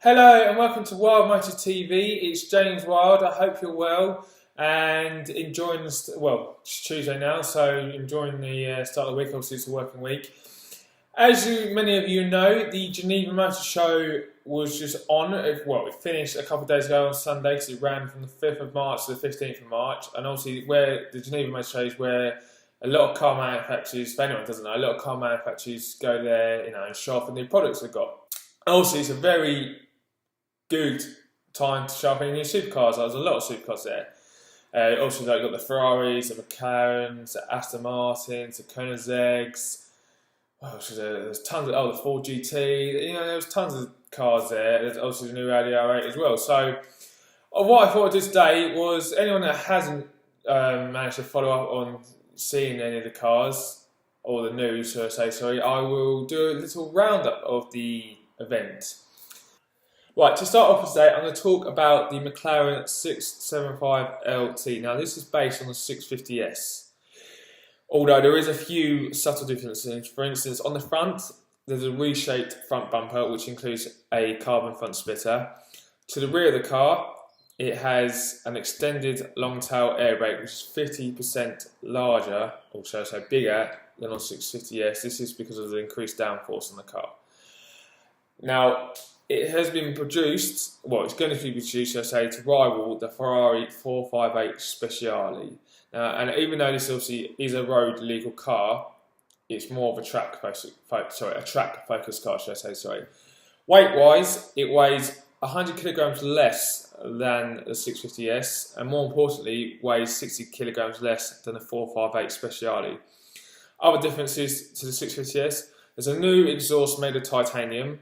Hello and welcome to Wild Motor TV. It's James Wild. I hope you're well and enjoying this. Well, it's Tuesday now, so enjoying the start of the week. Obviously, it's a working week. As many of you know, the Geneva Motor Show was just on. Well, it finished a couple of days ago on Sunday because it ran from the 5th of March to the 15th of March. And obviously, where the Geneva Motor Show is where a lot of car manufacturers, if anyone doesn't know, a lot of car manufacturers go there, and show off the new products they've got. Also, it's a very good time to show off any new supercars. There's a lot of supercars there. Also, you've got the Ferraris, the McLarens, the Aston Martins, the Koenigsegg's. There's tons of the Ford GT. There's tons of cars there. There's also the new Audi R8 as well. So, what I thought of this day was anyone that hasn't managed to follow up on seeing any of the cars or the news, I will do a little roundup of the event. Right, to start off today, I'm going to talk about the McLaren 675LT. Now, this is based on the 650S. Although there is a few subtle differences. For instance, on the front, there's a reshaped front bumper, which includes a carbon front splitter. To the rear of the car, it has an extended long tail air brake, which is 50% larger, or shall I say bigger, than on 650S. This is because of the increased downforce on the car. Now, it has been produced, it's going to be produced, to rival the Ferrari 458 Speciale. And even though this obviously is a road legal car, it's more of a track focused car, Weight-wise, it weighs 100 kilograms less than the 650S, and more importantly, weighs 60 kilograms less than the 458 Speciale. Other differences to the 650S: there's a new exhaust made of titanium.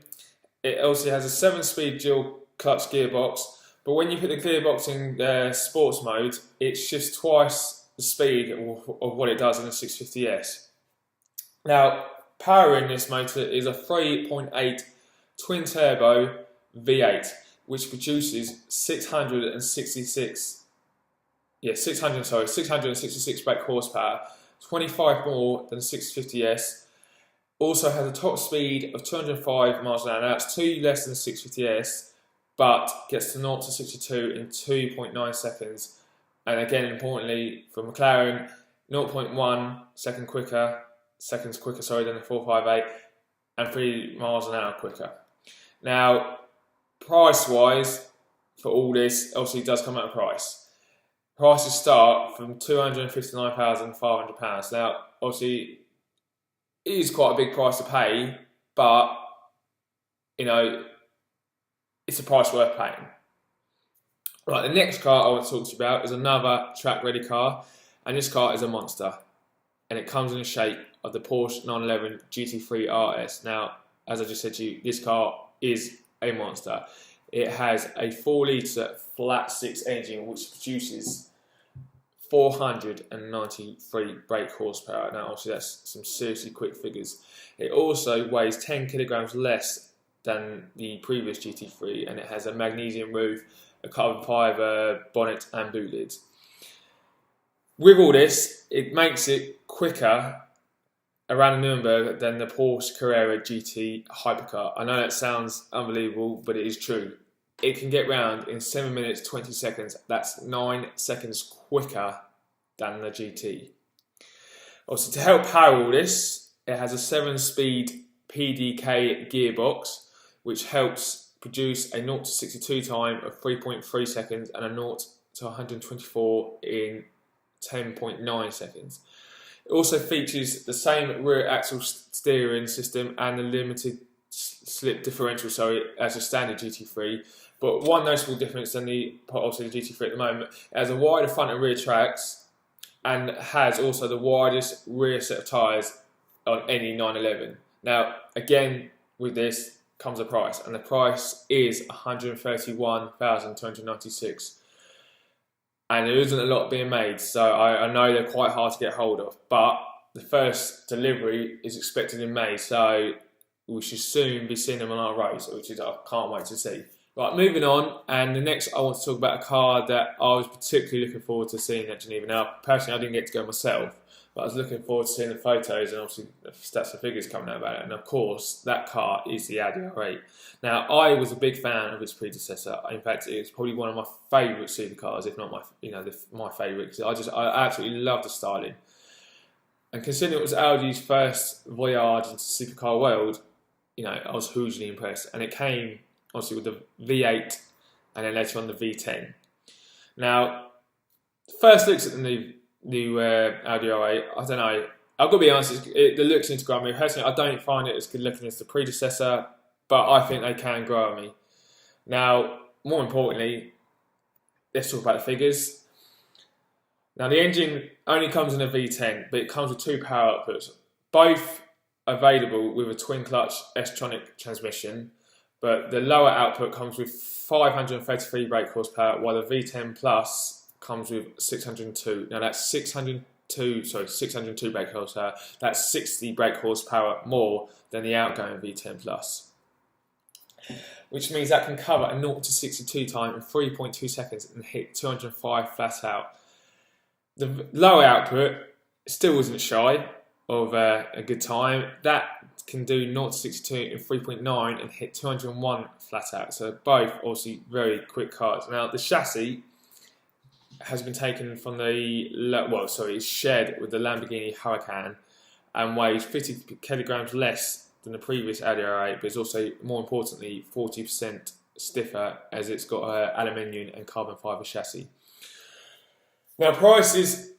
It also has a 7-speed dual clutch gearbox, but when you put the gearbox in sports mode, it shifts twice the speed of what it does in the 650S. Now, power in this motor is a 3.8 twin turbo V8, which produces 666 brake horsepower, 25 more than the 650S. Also has a top speed of 205 miles an hour. Now, that's 2 less than the 650S, but gets to 0 to 62 in 2.9 seconds. And again, importantly, for McLaren, 0.1 seconds quicker than the 458, and 3 miles an hour quicker. Now, price-wise, for all this, obviously it does come at a price. Prices start from £259,500. Now, obviously, it is quite a big price to pay, but, it's a price worth paying. Right, the next car I want to talk to you about is another track-ready car, and this car is a monster, and it comes in the shape of the Porsche 911 GT3 RS. Now, as I just said to you, this car is a monster. It has a 4-litre flat-six engine which produces 493 brake horsepower. Now, obviously, that's some seriously quick figures. It also weighs 10 kilograms less than the previous GT3, and it has a magnesium roof, a carbon fibre bonnet, and boot lids. With all this, it makes it quicker around Nuremberg than the Porsche Carrera GT hypercar. I know that sounds unbelievable, but it is true. It can get round in 7 minutes 20 seconds. That's 9 seconds quicker than the GT. Also, to help power all this, it has a 7-speed PDK gearbox, which helps produce a 0 to 62 time of 3.3 seconds and a 0 to 124 in 10.9 seconds. It also features the same rear axle steering system and the limited slip differential, as a standard GT3. But one noticeable difference than the GT3 at the moment, it has a wider front and rear tracks and has also the widest rear set of tyres on any 911. Now, again, with this comes a price, and the price is $131,296. And there isn't a lot being made, so I know they're quite hard to get hold of. But the first delivery is expected in May, so we should soon be seeing them on our roads, which is I can't wait to see. Right, moving on, and the next I want to talk about a car that I was particularly looking forward to seeing at Geneva. Now, personally, I didn't get to go myself, But I was looking forward to seeing the photos and obviously the stats and figures coming out about it. And of course, that car is the Audi R8. Now, I was a big fan of its predecessor. In fact, it's probably one of my favourite supercars, if not my favourite, because I absolutely love the styling. And considering it was Audi's first voyage into the supercar world, I was hugely impressed. And it came obviously with the V8 and then later on the V10. Now, first looks at the new Audi R8, I don't know. I've got to be honest, the looks need to grow on me. Personally, I don't find it as good looking as the predecessor, but I think they can grow on me. Now, more importantly, let's talk about the figures. Now, the engine only comes in a V10, but it comes with 2 power outputs, both available with a twin-clutch S-tronic transmission, but the lower output comes with 533 brake horsepower, while the V10 Plus comes with 602. Now, that's 602 brake horsepower. That's 60 brake horsepower more than the outgoing V10 Plus, which means that can cover a 0 to 62 time in 3.2 seconds and hit 205 flat out. The lower output still isn't shy of a good time. That can do 0 to 62 in 3.9 and hit 201 flat out. So both obviously very quick cars. Now the chassis has been taken from it's shared with the Lamborghini Huracan and weighs 50 kilograms less than the previous Audi R8, but it's also, more importantly, 40% stiffer as it's got an aluminium and carbon fibre chassis. Now, prices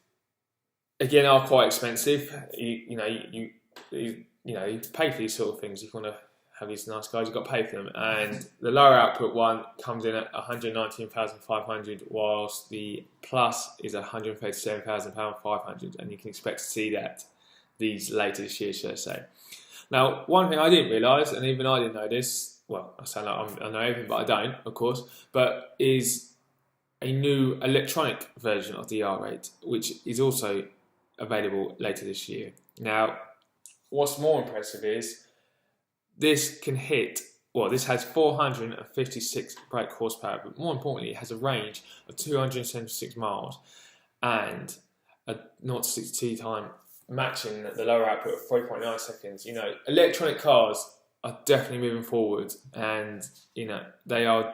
again are quite expensive. You pay for these sort of things. If you want to have these nice cars, you've got to pay for them. And the lower output one comes in at 119,500, whilst the Plus is 137,500, and you can expect to see these later this year, should I say. Now, one thing I didn't realise, and even I didn't know this, well, I sound like I know everything, but I don't, of course, but is a new electronic version of the R8, which is also available later this year. Now, what's more impressive is this has 456 brake horsepower, but more importantly, it has a range of 276 miles and a 0 to 62 time matching the lower output of 3.9 seconds. Electronic cars are definitely moving forward, and they are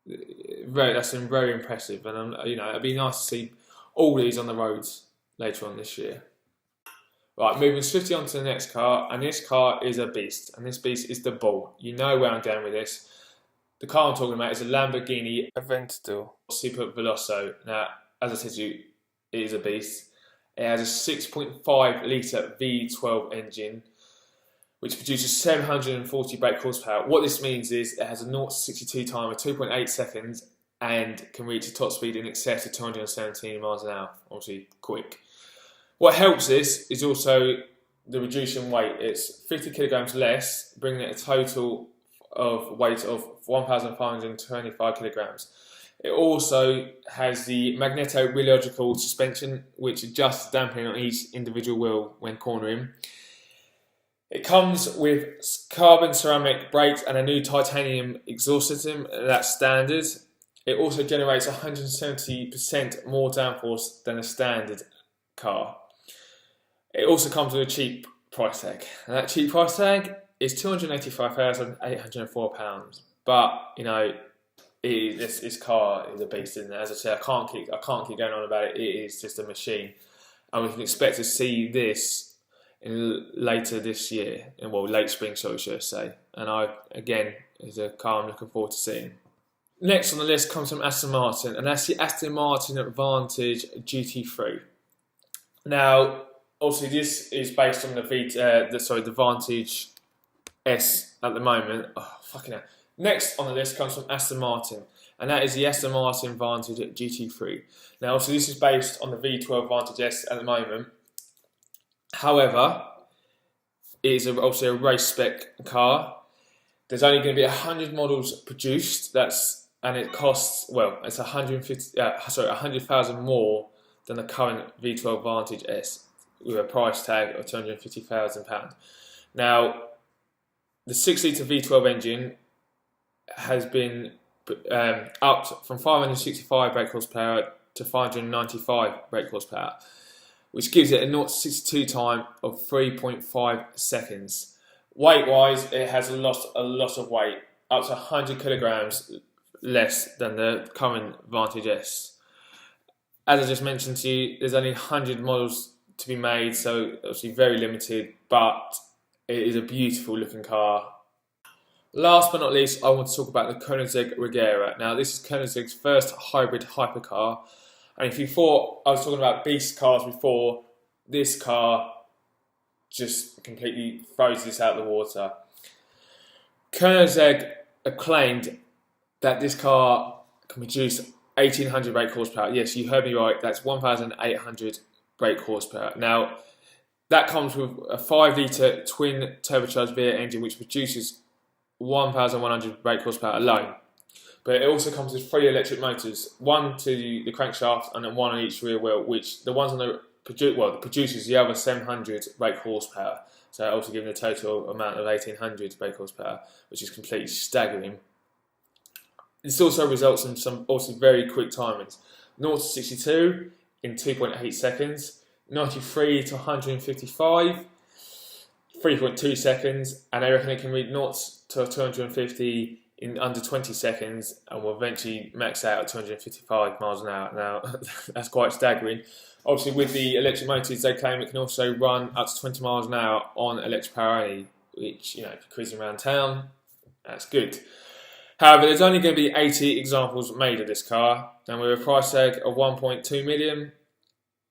that's been very impressive, and it'd be nice to see all these on the roads later on this year. Right, moving swiftly on to the next car, and this car is a beast, and this beast is the Bull. You know where I'm going with this. The car I'm talking about is a Lamborghini Aventador Super Veloso. Now, as I said to you, it is a beast. It has a 6.5 litre V12 engine, which produces 740 brake horsepower. What this means is it has a 0 to 62 time of 2.8 seconds and can reach a top speed in excess of 217 miles an hour. Obviously, quick. What helps this is also the reduction weight. It's 50 kilograms less, bringing it a total of weight of 1,525 kilograms. It also has the magneto-rheological suspension, which adjusts the dampening on each individual wheel when cornering. It comes with carbon ceramic brakes and a new titanium exhaust system. That's standard. It also generates 170% more downforce than a standard car. It also comes with a cheap price tag. And that cheap price tag is £285,804. But this car is a beast, isn't it? As I say, I can't keep going on about it. It is just a machine, and we can expect to see this later this year, late spring, so should I say. And is a car I'm looking forward to seeing. Next on the list comes from Aston Martin, and that's the Aston Martin Vantage GT3. Now, obviously, this is based on the Vantage S at the moment. Oh, fucking hell. Next on the list comes from Aston Martin, and that is the Aston Martin Vantage GT3. Now, obviously, this is based on the V12 Vantage S at the moment. However, it is obviously a race spec car. There's only going to be 100 models produced. And it costs it's 100,000 more than the current V12 Vantage S, with a price tag of £250,000. Now, the 6-litre V12 engine has been upped from 565 brake horsepower to 595 brake horsepower, which gives it a 0 to 62 time of 3.5 seconds. Weight-wise, it has a lot of weight, up to 100 kilograms less than the current Vantage S. As I just mentioned to you, there's only 100 models to be made, so obviously very limited, but it is a beautiful looking car. Last but not least, I want to talk about the Koenigsegg Regera. Now, this is Koenigsegg's first hybrid hypercar, and if you thought I was talking about beast cars before, this car just completely throws this out of the water. Koenigsegg claimed that this car can produce 1800 brake horsepower. Yes, you heard me right, that's 1800 brake horsepower. Now, that comes with a 5-litre twin turbocharged V8 engine which produces 1100 brake horsepower alone. But it also comes with 3 electric motors, one to the crankshaft and then one on each rear wheel, which the ones on the produces the other 700 brake horsepower. So also giving a total amount of 1800 brake horsepower, which is completely staggering. This also results in some also very quick timings. 0 to 62 in 2.8 seconds, 93 to 155, 3.2 seconds, and I reckon it can read 0 to 250 in under 20 seconds and will eventually max out at 255 miles an hour. Now, that's quite staggering. Obviously, with the electric motors, they claim it can also run up to 20 miles an hour on electric power only, which, if you're cruising around town, that's good. However, there's only going to be 80 examples made of this car, and with a price tag of 1.2 million,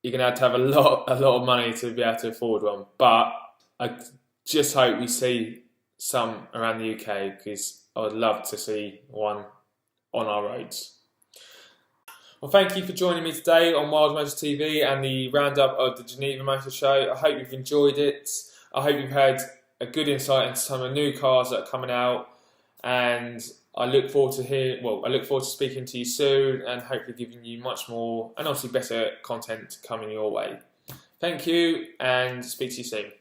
you're going to have a lot of money to be able to afford one. But I just hope we see some around the UK, because I would love to see one on our roads. Well, thank you for joining me today on Wild Motor TV and the roundup of the Geneva Motor Show. I hope you've enjoyed it. I hope you've had a good insight into some of the new cars that are coming out, and I look forward to speaking to you soon and hopefully giving you much more and obviously better content coming your way. Thank you, and speak to you soon.